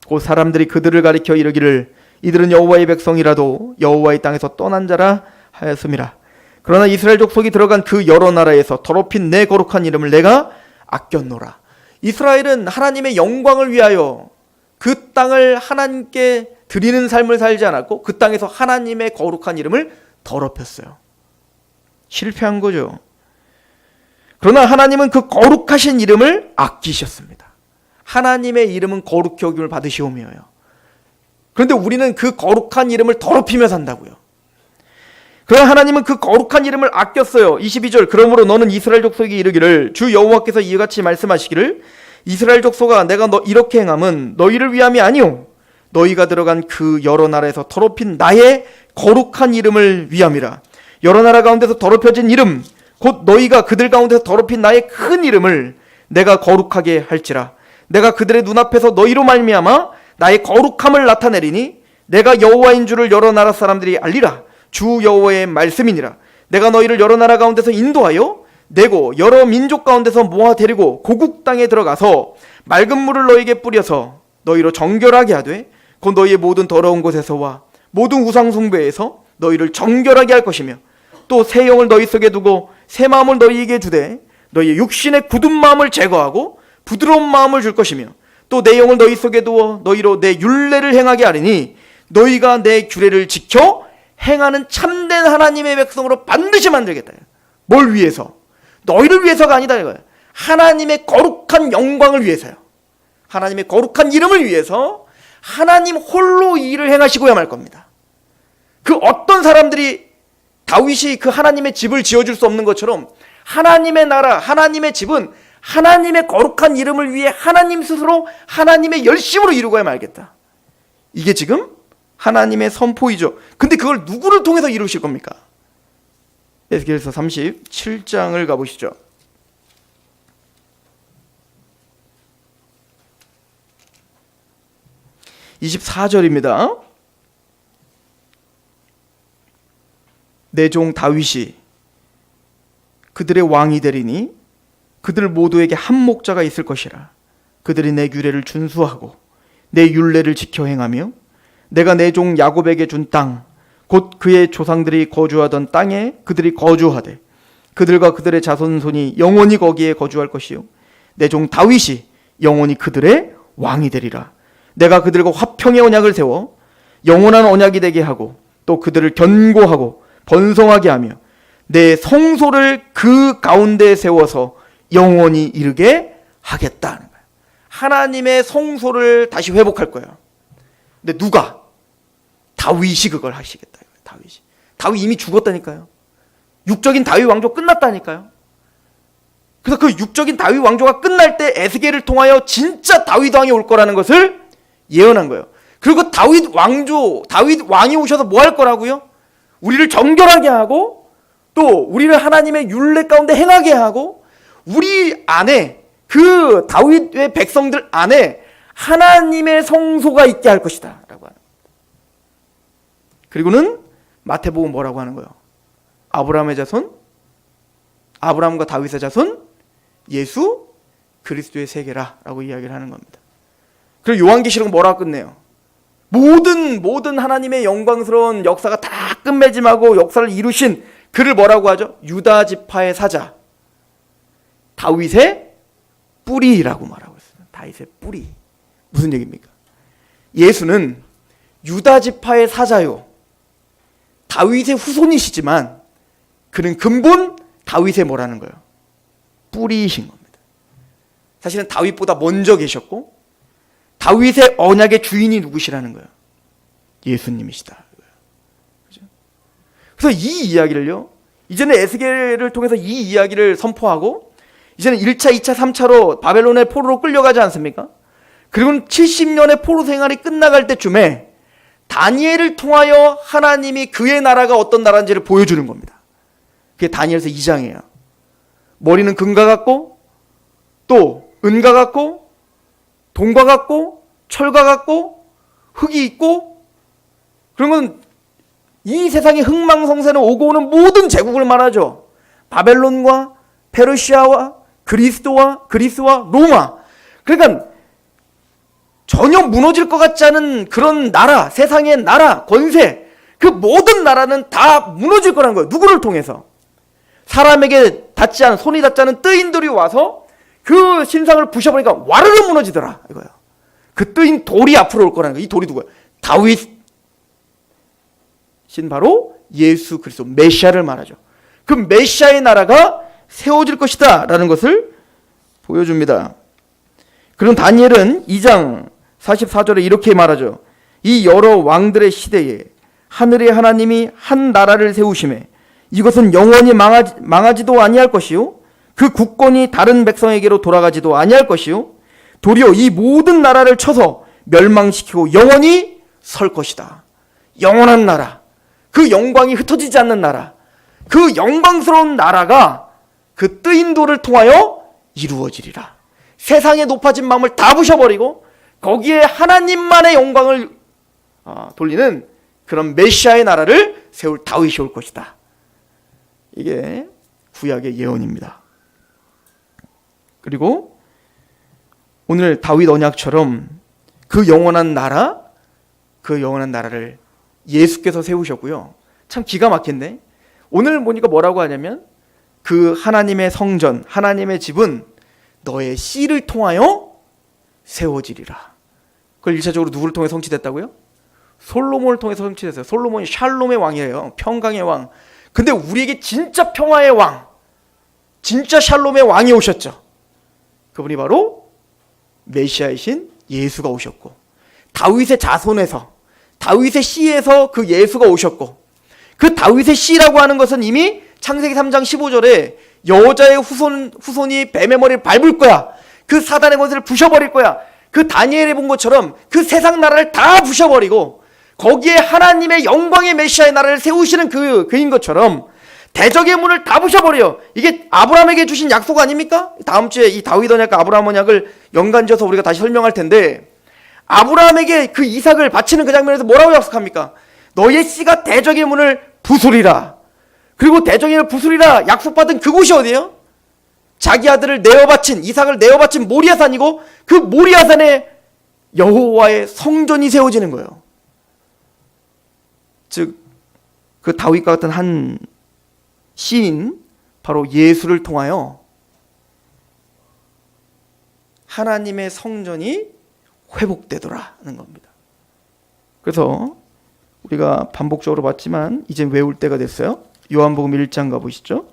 곧 사람들이 그들을 가리켜 이르기를 이들은 여호와의 백성이라도 여호와의 땅에서 떠난 자라 하였음이라. 그러나 이스라엘 족속이 들어간 그 여러 나라에서 더럽힌 내 거룩한 이름을 내가 아꼈노라. 이스라엘은 하나님의 영광을 위하여 그 땅을 하나님께 드리는 삶을 살지 않았고 그 땅에서 하나님의 거룩한 이름을 더럽혔어요. 실패한 거죠. 그러나 하나님은 그 거룩하신 이름을 아끼셨습니다. 하나님의 이름은 거룩히 여김을 받으시오며요. 그런데 우리는 그 거룩한 이름을 더럽히며 산다고요. 그러나 하나님은 그 거룩한 이름을 아꼈어요. 22절, 그러므로 너는 이스라엘 족속에게 이르기를 주 여호와께서 이와 같이 말씀하시기를 이스라엘 족속아 내가 너 이렇게 행함은 너희를 위함이 아니오 너희가 들어간 그 여러 나라에서 더럽힌 나의 거룩한 이름을 위함이라. 여러 나라 가운데서 더럽혀진 이름 곧 너희가 그들 가운데서 더럽힌 나의 큰 이름을 내가 거룩하게 할지라. 내가 그들의 눈앞에서 너희로 말미암아 나의 거룩함을 나타내리니 내가 여호와인 줄을 여러 나라 사람들이 알리라. 주 여호와의 말씀이니라. 내가 너희를 여러 나라 가운데서 인도하여 내고 여러 민족 가운데서 모아 데리고 고국 땅에 들어가서 맑은 물을 너희에게 뿌려서 너희로 정결하게 하되 곧 너희의 모든 더러운 곳에서와 모든 우상 숭배에서 너희를 정결하게 할 것이며 또 새 영을 너희 속에 두고 새 마음을 너희에게 주되 너희의 육신의 굳은 마음을 제거하고 부드러운 마음을 줄 것이며 또 내 영을 너희 속에 두어 너희로 내 율례를 행하게 하리니 너희가 내 규례를 지켜 행하는 참된 하나님의 백성으로 반드시 만들겠다. 뭘 위해서? 너희를 위해서가 아니다 이거예요. 하나님의 거룩한 영광을 위해서요. 하나님의 거룩한 이름을 위해서 하나님 홀로 이 일을 행하시고야 말 겁니다. 그 어떤 사람들이 다윗이 그 하나님의 집을 지어줄 수 없는 것처럼 하나님의 나라, 하나님의 집은 하나님의 거룩한 이름을 위해 하나님 스스로 하나님의 열심으로 이루고야 말겠다. 이게 지금 하나님의 선포이죠. 근데 그걸 누구를 통해서 이루실 겁니까? 에스겔서 37장을 가보시죠. 24절입니다. 내 종 다윗이 그들의 왕이 되리니 그들 모두에게 한 목자가 있을 것이라. 그들이 내 규례를 준수하고 내 율례를 지켜 행하며 내가 내 종 야곱에게 준 땅 곧 그의 조상들이 거주하던 땅에 그들이 거주하되 그들과 그들의 자손손이 영원히 거기에 거주할 것이요 내 종 다윗이 영원히 그들의 왕이 되리라. 내가 그들과 화평의 언약을 세워 영원한 언약이 되게 하고 또 그들을 견고하고 번성하게 하며 내 성소를 그 가운데 세워서 영원히 이르게 하겠다는 거예요. 하나님의 성소를 다시 회복할 거예요. 근데 누가? 다윗이 그걸 하시겠다. 다윗 이미 죽었다니까요. 육적인 다윗 왕조 끝났다니까요. 그래서 그 육적인 다윗 왕조가 끝날 때 에스겔을 통하여 진짜 다윗 왕이 올 거라는 것을 예언한 거예요. 그리고 다윗 왕이 오셔서 뭐 할 거라고요? 우리를 정결하게 하고 또 우리를 하나님의 율례 가운데 행하게 하고 우리 안에 그 다윗의 백성들 안에 하나님의 성소가 있게 할 것이다 라고 하는. 그리고는 마태복음 뭐라고 하는 거예요? 아브라함의 자손, 아브라함과 다윗의 자손, 예수 그리스도의 세계라 라고 이야기를 하는 겁니다. 그리고 요한계시록은 뭐라고 끝내요? 모든 하나님의 영광스러운 역사가 다 끝맺음하고 역사를 이루신 그를 뭐라고 하죠? 유다 지파의 사자, 다윗의 뿌리라고 말하고 있어요. 다윗의 뿌리. 무슨 얘기입니까? 예수는 유다 지파의 사자요, 다윗의 후손이시지만 그는 근본 다윗의 뭐라는 거예요? 뿌리이신 겁니다. 사실은 다윗보다 먼저 계셨고 다윗의 언약의 주인이 누구시라는 거예요? 예수님이시다. 그래서 이 이야기를요, 이제는 에스겔을 통해서 이 이야기를 선포하고 이제는 1차, 2차, 3차로 바벨론의 포로로 끌려가지 않습니까? 그리고는 70년의 포로 생활이 끝나갈 때쯤에 다니엘을 통하여 하나님이 그의 나라가 어떤 나라인지를 보여주는 겁니다. 그게 다니엘서 2장이에요. 머리는 금과 같고 또 은과 같고 동과 같고 철과 같고 흙이 있고, 그런 건 이 세상의 흥망성쇠는 오고 오는 모든 제국을 말하죠. 바벨론과 페르시아와 그리스와 로마. 그러니까 전혀 무너질 것 같지 않은 그런 나라, 세상의 나라, 권세, 그 모든 나라는 다 무너질 거라는 거예요. 누구를 통해서? 사람에게 손이 닿지 않은 뜨인들이 와서 그 신상을 부셔버리니까 와르르 무너지더라 이거예요. 그 뜨인 돌이 앞으로 올 거라는 거예요. 이 돌이 누구예요? 다윗 신, 바로 예수 그리스도 메시아를 말하죠. 그 메시아의 나라가 세워질 것이다 라는 것을 보여줍니다. 그럼 다니엘은 2장 44절에 이렇게 말하죠. 이 여러 왕들의 시대에 하늘의 하나님이 한 나라를 세우심에 이것은 영원히 망하지도 아니할 것이요 그 국권이 다른 백성에게로 돌아가지도 아니할 것이요 도리어 이 모든 나라를 쳐서 멸망시키고 영원히 설 것이다. 영원한 나라, 그 영광이 흩어지지 않는 나라, 그 영광스러운 나라가 그 뜨인 돌을 통하여 이루어지리라. 세상에 높아진 마음을 다 부셔버리고 거기에 하나님만의 영광을 돌리는 그런 메시아의 나라를 세울 다윗이 올 것이다. 이게 구약의 예언입니다. 그리고 오늘 다윗 언약처럼 그 영원한 나라를 예수께서 세우셨고요. 참 기가 막힌데 오늘 보니까 뭐라고 하냐면 그 하나님의 성전, 하나님의 집은 너의 씨를 통하여 세워지리라. 그걸 1차적으로 누구를 통해 성취됐다고요? 솔로몬을 통해서 성취됐어요. 솔로몬이 샬롬의 왕이에요. 평강의 왕. 근데 우리에게 진짜 평화의 왕, 진짜 샬롬의 왕이 오셨죠. 그분이 바로 메시아이신 예수가 오셨고, 다윗의 자손에서, 다윗의 씨에서 그 예수가 오셨고, 그 다윗의 씨라고 하는 것은 이미 창세기 3장 15절에 여자의 후손이 뱀의 머리를 밟을 거야. 그 사단의 권세를 부셔버릴 거야. 그 다니엘이 본 것처럼 그 세상 나라를 다 부셔버리고 거기에 하나님의 영광의 메시아의 나라를 세우시는 그인 것처럼 대적의 문을 다 부셔버려요. 이게 아브라함에게 주신 약속 아닙니까? 다음 주에 이 다윗 언약과 아브라함 언약을 연관지어서 우리가 다시 설명할 텐데, 아브라함에게 그 이삭을 바치는 그 장면에서 뭐라고 약속합니까? 너의 씨가 대적의 문을 부수리라. 그리고 대적의 문을 부수리라 약속받은 그곳이 어디예요? 자기 아들을 내어바친, 이삭을 내어바친 모리아산이고, 그 모리아산에 여호와의 성전이 세워지는 거예요. 즉 그 다윗과 같은 한 시인, 바로 예수를 통하여 하나님의 성전이 회복되더라는 겁니다. 그래서 우리가 반복적으로 봤지만 이제 외울 때가 됐어요. 요한복음 1장 가보시죠.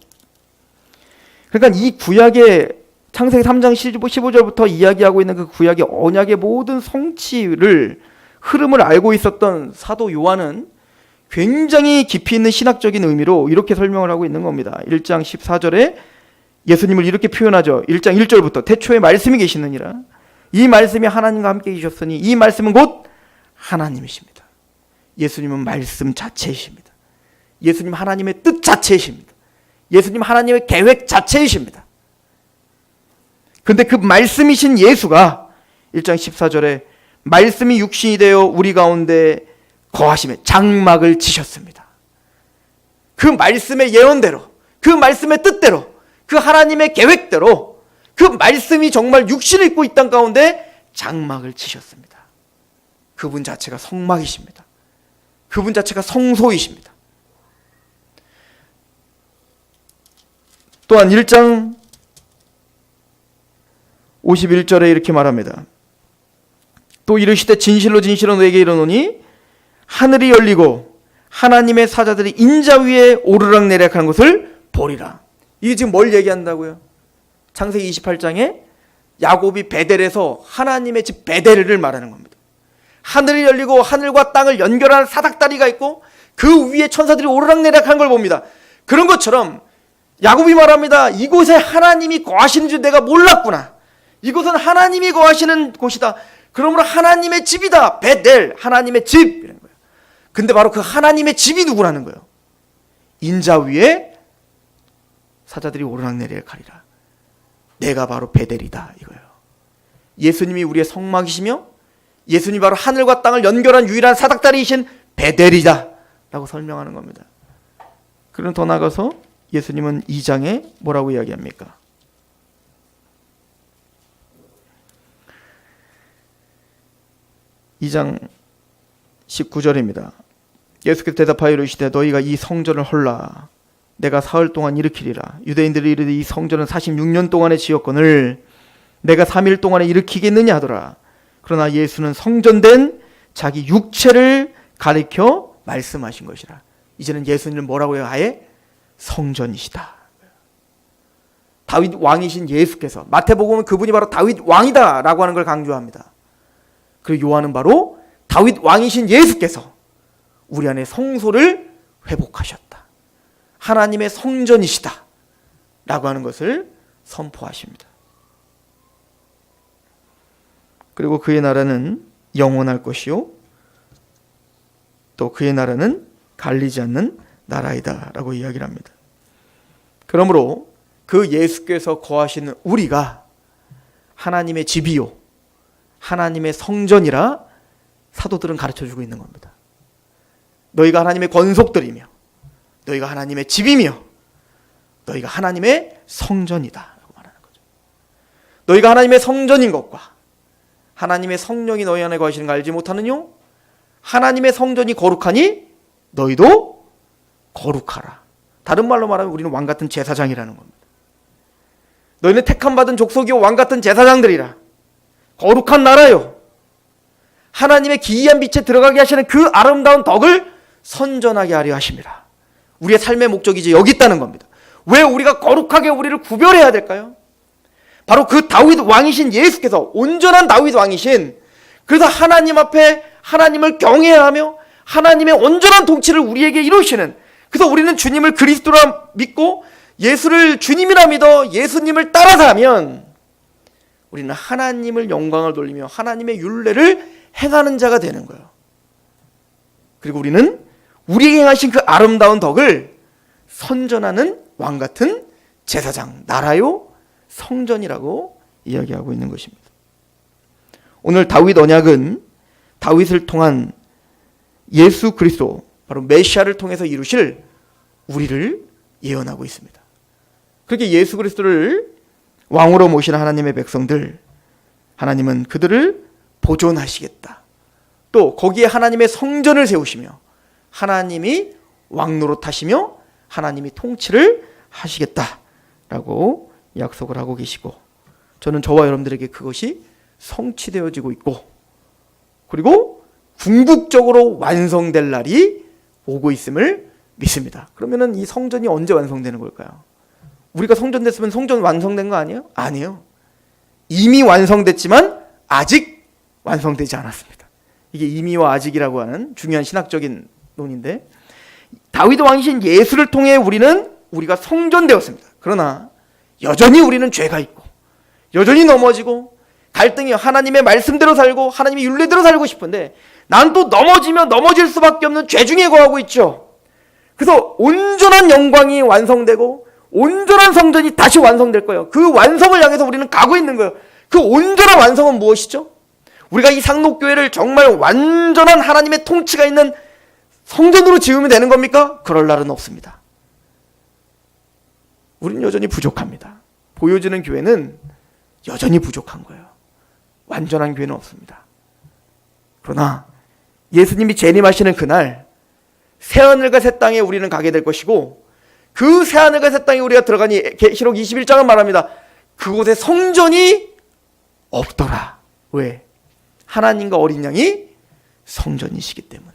그러니까 이 구약의 창세기 3장 15절부터 이야기하고 있는 그 구약의 언약의 모든 성취를, 흐름을 알고 있었던 사도 요한은 굉장히 깊이 있는 신학적인 의미로 이렇게 설명을 하고 있는 겁니다. 1장 14절에 예수님을 이렇게 표현하죠. 1장 1절부터 태초에 말씀이 계시느니라. 이 말씀이 하나님과 함께 계셨으니 이 말씀은 곧 하나님이십니다. 예수님은 말씀 자체이십니다. 예수님 하나님의 뜻 자체이십니다. 예수님 하나님의 계획 자체이십니다. 근데 그 말씀이신 예수가 1장 14절에 말씀이 육신이 되어 우리 가운데 거하심에 장막을 치셨습니다. 그 말씀의 예언대로, 그 말씀의 뜻대로, 그 하나님의 계획대로 그 말씀이 정말 육신을 입고 이 땅 가운데 장막을 치셨습니다. 그분 자체가 성막이십니다. 그분 자체가 성소이십니다. 또한 1장 51절에 이렇게 말합니다. 또 이르시되 진실로 진실로 너에게 이르노니 하늘이 열리고 하나님의 사자들이 인자 위에 오르락내리락 하는 것을 보리라. 이게 지금 뭘 얘기한다고요? 창세기 28장에 야곱이 베델에서 하나님의 집 베델을 말하는 겁니다. 하늘이 열리고 하늘과 땅을 연결하는 사닥다리가 있고 그 위에 천사들이 오르락내리락 하는 걸 봅니다. 그런 것처럼 야곱이 말합니다. 이곳에 하나님이 거하시는 줄 내가 몰랐구나. 이곳은 하나님이 거하시는 곳이다. 그러므로 하나님의 집이다. 베델, 하나님의 집, 이런 거예요. 근데 바로 그 하나님의 집이 누구라는 거예요? 인자 위에 사자들이 오르락내리락 하리라. 내가 바로 베델이다, 이거예요. 예수님이 우리의 성막이시며 예수님이 바로 하늘과 땅을 연결한 유일한 사닥다리이신 베델이다 라고 설명하는 겁니다. 그럼 더 나아가서 예수님은 2장에 뭐라고 이야기합니까? (2장 19절입니다) 예수께서 대답하여 이르시되 너희가 이 성전을 헐라 내가 사흘 동안 일으키리라. 유대인들이 이르되 이 성전은 46년 동안에 지었거늘 내가 3일 동안에 일으키겠느냐 하더라. 그러나 예수는 성전된 자기 육체를 가리켜 말씀하신 것이라. 이제는 예수님은 뭐라고 해요? 아예 성전이시다. 다윗 왕이신 예수께서, 마태복음은 그분이 바로 다윗 왕이다 라고 하는 걸 강조합니다. 그리고 요한은 바로 다윗 왕이신 예수께서 우리 안에 성소를 회복하셨다. 하나님의 성전이시다 라고 하는 것을 선포하십니다. 그리고 그의 나라는 영원할 것이요 또 그의 나라는 갈리지 않는 나라이다 라고 이야기를 합니다. 그러므로 그 예수께서 거하시는 우리가 하나님의 집이요 하나님의 성전이라 사도들은 가르쳐주고 있는 겁니다. 너희가 하나님의 권속들이며 너희가 하나님의 집이며 너희가 하나님의 성전이다 라고 말하는 거죠. 너희가 하나님의 성전인 것과 하나님의 성령이 너희 안에 거하시는 걸 알지 못하느뇨? 하나님의 성전이 거룩하니 너희도 거룩하라. 다른 말로 말하면 우리는 왕같은 제사장이라는 겁니다. 너희는 택함받은 족속이요 왕같은 제사장들이라. 거룩한 나라요. 하나님의 기이한 빛에 들어가게 하시는 그 아름다운 덕을 선전하게 하려 하십니다. 우리의 삶의 목적이 이제 여기 있다는 겁니다. 왜 우리가 거룩하게 우리를 구별해야 될까요? 바로 그 다윗 왕이신 예수께서, 온전한 다윗 왕이신, 그래서 하나님 앞에 하나님을 경외하며 하나님의 온전한 통치를 우리에게 이루시는, 그래서 우리는 주님을 그리스도라 믿고 예수를 주님이라 믿어 예수님을 따라서 하면 우리는 하나님을 영광을 돌리며 하나님의 율례를 행하는 자가 되는 거예요. 그리고 우리는 우리에게 행하신 그 아름다운 덕을 선전하는 왕같은 제사장, 나라요 성전이라고 이야기하고 있는 것입니다. 오늘 다윗 언약은 다윗을 통한 예수 그리스도, 바로 메시아를 통해서 이루실 우리를 예언하고 있습니다. 그렇게 예수 그리스도를 왕으로 모시는 하나님의 백성들, 하나님은 그들을 보존하시겠다. 또 거기에 하나님의 성전을 세우시며 하나님이 왕노릇하시며 하나님이 통치를 하시겠다라고 약속을 하고 계시고, 저는 저와 여러분들에게 그것이 성취되어지고 있고, 그리고 궁극적으로 완성될 날이 오고 있음을 믿습니다. 그러면은 이 성전이 언제 완성되는 걸까요? 우리가 성전 됐으면 성전 완성된 거 아니에요? 아니에요. 이미 완성됐지만 아직 완성되지 않았습니다. 이게 이미와 아직이라고 하는 중요한 신학적인 논인데, 다윗 왕이신 예수를 통해 우리가 성전되었습니다. 그러나 여전히 우리는 죄가 있고 여전히 넘어지고 갈등이, 하나님의 말씀대로 살고 하나님의 율례대로 살고 싶은데 난 또 넘어지면 넘어질 수밖에 없는 죄 중에 거하고 있죠. 그래서 온전한 영광이 완성되고 온전한 성전이 다시 완성될 거예요. 그 완성을 향해서 우리는 가고 있는 거예요. 그 온전한 완성은 무엇이죠? 우리가 이 상록교회를 정말 완전한 하나님의 통치가 있는 성전으로 지으면 되는 겁니까? 그럴 날은 없습니다. 우리는 여전히 부족합니다. 보여지는 교회는 여전히 부족한 거예요. 완전한 교회는 없습니다. 그러나 예수님이 재림하시는 그날 새하늘과 새 땅에 우리는 가게 될 것이고, 그 새하늘과 새 땅에 우리가 들어가니 계시록 21장은 말합니다. 그곳에 성전이 없더라. 왜? 하나님과 어린 양이 성전이시기 때문에.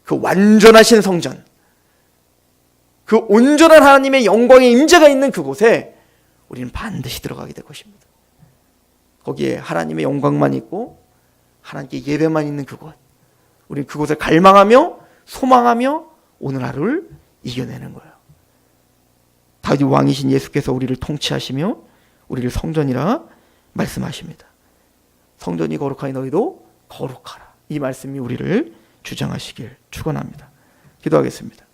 그 완전하신 성전, 그 온전한 하나님의 영광의 임재가 있는 그곳에 우리는 반드시 들어가게 될 것입니다. 거기에 하나님의 영광만 있고 하나님께 예배만 있는 그곳, 우리는 그곳을 갈망하며 소망하며 오늘 하루를 이겨내는 거예요. 다윗 왕이신 예수께서 우리를 통치하시며 우리를 성전이라 말씀하십니다. 성전이 거룩하니 너희도 거룩하라. 이 말씀이 우리를 주장하시길 축원합니다. 기도하겠습니다.